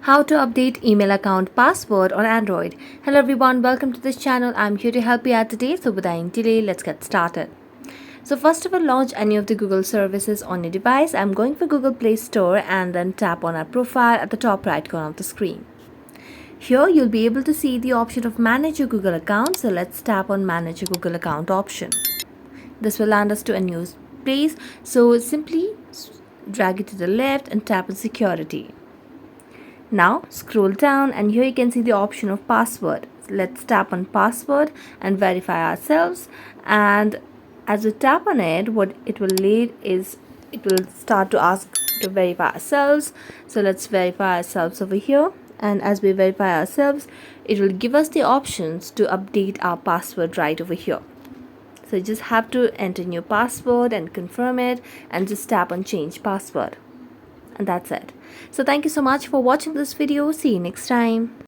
How to update email account password on Android. Hello everyone, welcome to this channel. I'm here to help you out today. So without any delay, let's get started. So first of all, launch any of the Google services on your device. I'm going for Google Play Store and then tap on our profile at the top right corner of the screen. Here you'll be able to see the option of manage your Google account. So let's tap on manage your Google account option. This will land us to a new place. So simply drag it to the left and tap on security. Now scroll down and here you can see the option of password. Let's tap on password and verify ourselves, and as we tap on it, what it will lead is it will start to ask to verify ourselves. So let's verify ourselves over here, and as we verify ourselves, it will give us the options to update our password right over here. So you just have to enter your password and confirm it and just tap on change password. And that's it. So thank you so much for watching this video. See you next time.